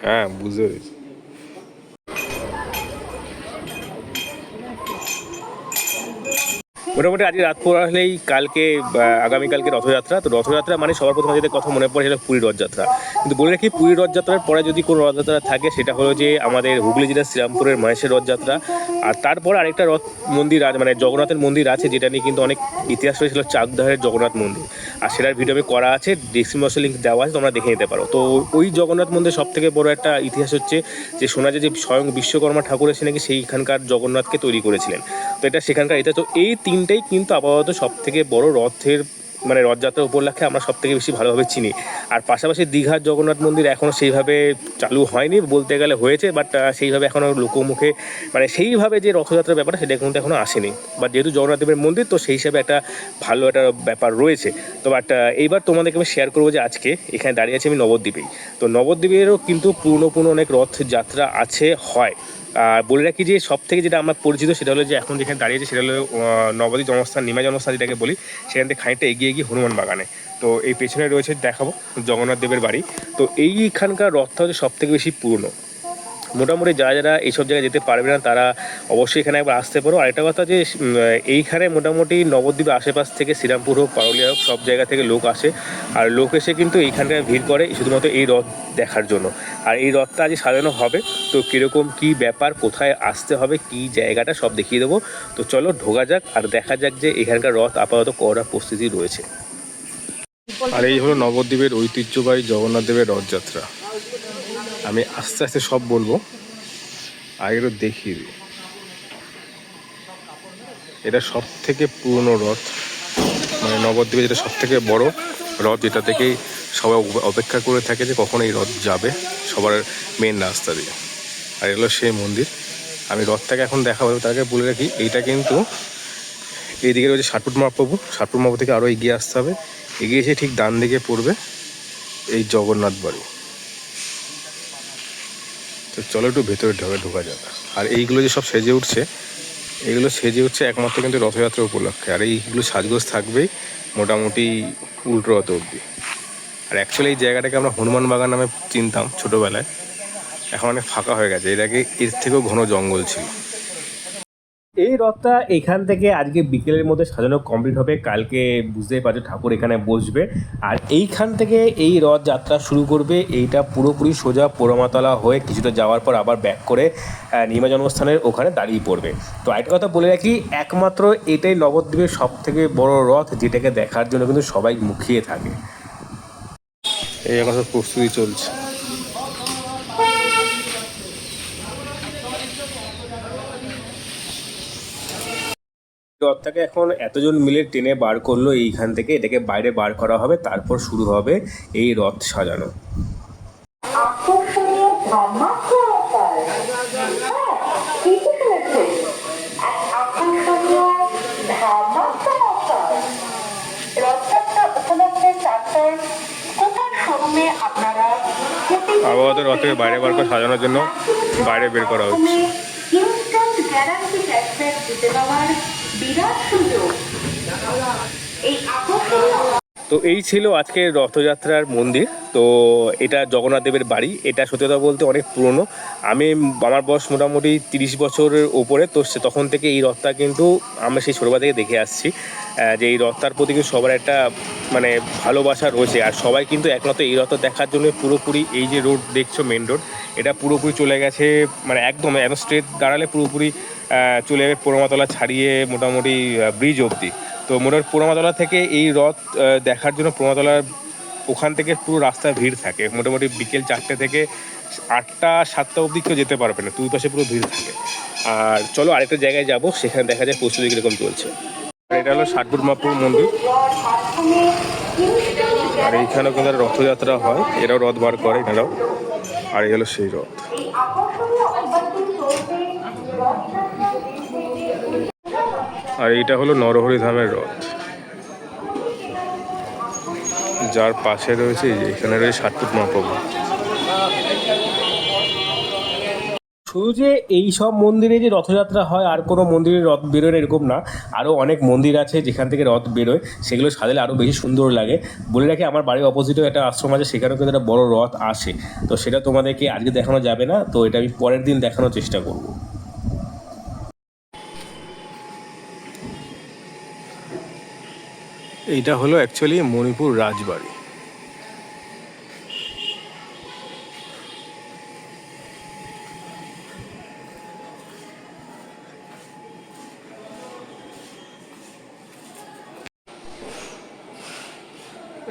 হ্যাঁ, বুঝতে পেরেছি। মোটামুটি আজকে রাত পোহালেই কালকে আগামীকালকে রথযাত্রা। তো রথযাত্রা মানে সবার প্রথমে যেটা কথা মনে পড়ে সেটা পুরী রথযাত্রা। কিন্তু বলে রাখি, পুরী রথযাত্রার পরে যদি কোনো রথযাত্রা থাকে সেটা হলো যে আমাদের হুগলি জেলার শ্রীরামপুরের মাহেশের রথযাত্রা। আর তারপর আরেকটা রথ মন্দির আছে, মানে জগন্নাথের মন্দির আছে, যেটা নিয়ে কিন্তু অনেক ইতিহাস রয়েছিল, চাকদহের জগন্নাথ মন্দির। আর সেটার ভিডিও আমি করা আছে, ডিসক্রিপশন লিঙ্ক দেওয়া আছে, তোমরা দেখে নিতে পারো। তো ওই জগন্নাথ মন্দির সব থেকে বড় একটা ইতিহাস হচ্ছে যে শোনা যায় যে স্বয়ং বিশ্বকর্মা ঠাকুর এসে নাকি সেইখানকার জগন্নাথকে তৈরি করেছিলেন। তো এটা সেখানকার ইতিহাস। তো এই তিনটেই কিন্তু আপাতত সব থেকে বড় রথের মানে রথযাত্রার উপলক্ষে আমরা সব থেকে বেশি ভালোভাবে চিনি। আর পাশাপাশি দীঘার জগন্নাথ মন্দির এখনও সেইভাবে চালু হয়নি, বলতে গেলে হয়েছে, বাট সেইভাবে এখনও লোকমুখে মানে সেইভাবে যে রথযাত্রার ব্যাপারটা সেটা কিন্তু এখনও আসেনি। বাট যেহেতু জগন্নাথ দেবের মন্দির, তো সেই হিসাবে একটা ভালো একটা ব্যাপার রয়েছে। তো বাট এইবার তোমাদেরকে আমি শেয়ার করবো যে আজকে এখানে দাঁড়িয়ে আছি আমি নবদ্বীপেই। তো নবদ্বীপেরও কিন্তু পুরনো অনেক রথযাত্রা আছে, হয়। আর বলে রাখি যে সব থেকে যেটা আমার পরিচিত সেটা হলো যে এখন যেখানে দাঁড়িয়েছে সেটা হলো নবদ্বীপ জন্মস্থান, নিমাই জন্মস্থান যেটাকে বলি, সেখান থেকে খানিকটা এগিয়ে গিয়ে হনুমান বাগানে। তো এই পেছনে রয়েছে, দেখাবো, জগন্নাথ দেবের বাড়ি। তো এইখানকার রথটা হচ্ছে সব থেকে বেশি পুরনো। মোটামুটি যারা যারা এইসব জায়গায় যেতে পারবে না তারা অবশ্যই এখানে একবার আসতে পারো। আরেকটা কথা যে এইখানে মোটামুটি নবদ্বীপের আশেপাশ থেকে শ্রীরামপুর হোক, পারুলিয়া হোক, সব জায়গা থেকে লোক আসে। আর লোক এসে কিন্তু এইখানটায় ভিড় করে শুধুমাত্র এই রথ দেখার জন্য। আর এই রথটা আজ সাজানো হবে। তো কীরকম কী ব্যাপার, কোথায় আসতে হবে, কী জায়গাটা, সব দেখিয়ে দেবো। তো চলো ঢোকা যাক আর দেখা যাক যে এখানকার রথ আপাতত করা প্রস্তুতি রয়েছে। আর এই হলো নবদ্বীপের ঐতিহ্যবাহী জগন্নাথ দেবের রথযাত্রা। আমি আস্তে আস্তে সব বলবো, আগেরও দেখিয়ে দিই। এটা সব থেকে পুরনো রথ, মানে নবদ্বীপে যেটা সব থেকে বড় রথ, যেটা থেকেই সবাই অপেক্ষা করে থাকে যে কখন এই রথ যাবে সবার মেন রাস্তা দিয়ে। আর এগুলো সেই মন্দির। আমি রথটাকে এখন দেখাবো, তার আগে বলে রাখি এইটা কিন্তু এইদিকে রয়েছে ষাটপুর মহাপ্রভু। ষাটপুর মহাপ্রভু থেকে আরও এগিয়ে আসতে হবে, এগিয়ে এসে ঠিক ডান দিকে পড়বে এই জগন্নাথ বাড়ি। তো চলো একটু ভেতরে ঢোকা যাক। আর এইগুলো যে সব সেজে উঠছে, এগুলো সেজে উঠছে একমাত্র কিন্তু রথযাত্রা উপলক্ষে। আর এইগুলো সাজগোজ থাকবেই মোটামুটি উল্টো রথ অবধি। আর অ্যাকচুয়ালি এই জায়গাটাকে আমরা হনুমান বাগান নামে চিনতাম ছোটোবেলায়, এখন অনেক ফাঁকা হয়ে গেছে। এর আগে এর থেকেও ঘন জঙ্গল ছিল। এই রথটা এখান থেকে আজকে বিকেলের মধ্যে সাজানো কমপ্লিট হবে। কালকে বুঝতেই পারছো ঠাকুর এখানে বসবে। আর এইখান থেকে এই রথ যাত্রা শুরু করবে। এইটা পুরোপুরি সোজা পোড়ামাতলা হয়ে কিছুটা যাওয়ার পর আবার ব্যাক করে নিমা জন্মস্থানের ওখানে দাঁড়িয়ে পড়বে। তো একটা কথা বলে রাখি, একমাত্র এটাই নবদ্বীপের সব থেকে বড় রথ, যেটাকে দেখার জন্য কিন্তু সবাই মুখিয়ে থাকে। এই এখন প্রস্তুতি চলছে। রথটাকে এখন এতজন মিলে টেনে বার করলো এইখান থেকে, এটাকে বাইরে বার করা হবে, তারপর শুরু হবে এই রথ সাজানো। আবহাওয়া রথকে বাইরে বার করে সাজানোর জন্য বাইরে বের করা হচ্ছে। তো এই ছিল আজকের রথযাত্রার মন্দির। তো এটা জগন্নাথ দেবের বাড়ি। এটা সত্যি কথা বলতে অনেক পুরনো। আমার বয়স মোটামুটি 30 বছরের ওপরে। তো তখন থেকে এই রথটা কিন্তু আমরা সেই ছোটোবেলা থেকে দেখে আসছি, যে এই রথটার প্রতি কিন্তু সবার একটা মানে ভালোবাসা রয়েছে। আর সবাই কিন্তু একমাত্র এই রথ দেখার জন্য পুরোপুরি এই যে রোড দেখছো, মেন রোড, এটা পুরোপুরি চলে গেছে, মানে একদম এত স্ট্রেট দাঁড়ালে পুরোপুরি চলে যাবে পোড়ামাতলা ছাড়িয়ে মোটামুটি ব্রিজ অবধি। তো মোটামুটি পোড়ামাতলা থেকে এই রথ দেখার জন্য পোড়ামাতলার ওখান থেকে পুরো রাস্তায় ভিড় থাকে। মোটামুটি বিকেল 4টে থেকে 8টা 7টা অবধি কেউ যেতে পারবে না, দুই পাশে পুরো ভিড় থাকে। আর চলো আরেকটা জায়গায় যাব, সেখানে দেখা যায় প্রস্তুতি কীরকম চলছে। এটা হলো ষাটপুর মহাপ্রভু মন্দির। আর এইখানেও কিন্তু রথযাত্রা হয়, এরাও রথ বার করে এনারাও। আর এই হলো সেই রথ। আর এইটা হলো নরহরি ধামের রথ, যার পাশে রয়েছে এখানে রয়েছে ষাটপুর মহাপ্রভু। শুধু যে এই সব মন্দিরে যে রথযাত্রা হয় আর কোনো মন্দিরে রথ বেরোয় না এরকম না, আরও অনেক মন্দির আছে যেখান থেকে রথ বেরোয়, সেগুলো সাজালে আরও বেশি সুন্দর লাগে। বলে রাখি আমার বাড়ির অপোজিটেও একটা আশ্রম আছে, সেখানেও কিন্তু একটা বড় রথ আসে। তো সেটা তোমাদেরকে আজকে দেখানো যাবে না, তো এটা আমি পরের দিন দেখানোর চেষ্টা করব। এইটা হলো অ্যাকচুয়ালি মণিপুর রাজবাড়ি।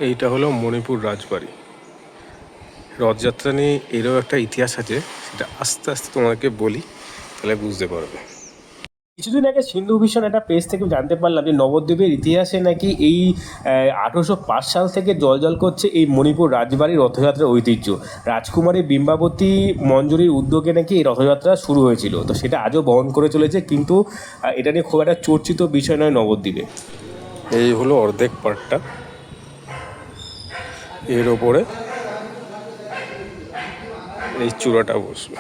এইটা হলো মণিপুর রাজবাড়ি। রথযাত্রা নিয়ে এরও একটা ইতিহাস আছে, সেটা আস্তে আস্তে তোমাকে বলি, তাহলে বুঝতে পারবে। কিছুদিন আগে সিন্ধু ভিশন একটা পেজ থেকে জানতে পারলাম যে নবদ্বীপের ইতিহাসে নাকি এই 1805 সাল থেকে জল করছে এই মণিপুর রাজবাড়ির রথযাত্রার ঐতিহ্য। রাজকুমারী বিম্বাবতী মঞ্জুরির উদ্যোগে নাকি এই রথযাত্রা শুরু হয়েছিল, তো সেটা আজও বহন করে চলেছে, কিন্তু এটা নিয়ে খুব একটা চর্চিত বিষয় নয় নবদ্বীপে। এই হলো অর্ধেক পার্টটা, এর ওপরে এই চূড়াটা বসবে।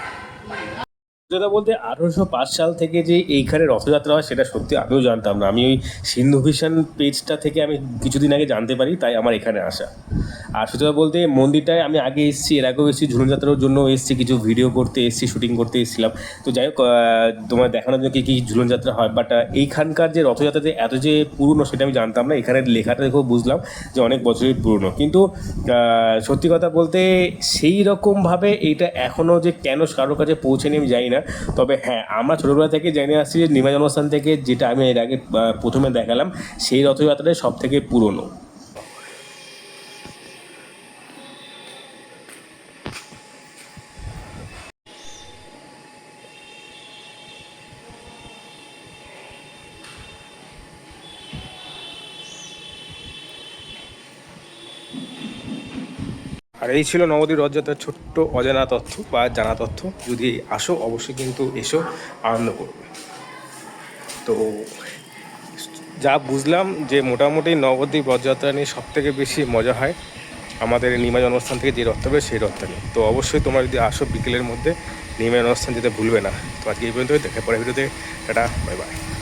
যেটা বলতে 1805 সাল থেকে যে এইখানে রথযাত্রা হয় সেটা সত্যি আমিও জানতাম না। আমি ওই সিন্ধু ভিশন পেজটা থেকে আমি কিছুদিন আগে জানতে পারি, তাই আমার এখানে আসা। আর সত্যি কথা বলতে মন্দিরটায় আমি আগে এসেছি, এর আগেও এসেছি, ঝুলনযাত্রার জন্য এসেছি, কিছু ভিডিও করতে এসেছি, শুটিং করতে এসেছিলাম। তো যাই হোক, তোমার দেখানোর জন্য কী ঝুলনযাত্রা হয়, বাট এইখানকার যে রথযাত্রাতে এত যে পুরনো সেটা আমি জানতাম না। এখানে লেখাটা দেখেও বুঝলাম যে অনেক বছরের পুরনো, কিন্তু সত্যি কথা বলতে সেই রকমভাবে এইটা এখনও যে কেন কারোর কাছে পৌঁছেনি আমি জানি না। তবে হ্যাঁ, আমরা ছোটোবেলা থেকে জেনে আসছি যে নিমা জন্মস্থান থেকে, যেটা আমি এর আগে প্রথমে দেখালাম, সেই রথযাত্রাটাই সব থেকে পুরনো। আর এই ছিল নবদ্বীপ রথযাত্রার ছোট্ট অজানা তথ্য বা জানা তথ্য। যদি আসো অবশ্যই কিন্তু এসো, আনন্দ করবে। তো যা বুঝলাম যে মোটামুটি নবদ্বীপ রথযাত্রা নিয়ে সবথেকে বেশি মজা হয় আমাদের নিমা জন্মস্থান থেকে যে রথটা বের সেই রথটা নিয়ে। তো অবশ্যই তোমরা যদি আসো বিকেলের মধ্যে নিমা জন্মস্থান যেতে ভুলবে না। তো আজকে এই পর্যন্ত, দেখে পরে ভিডিওতে, টাটা, বাই বাই।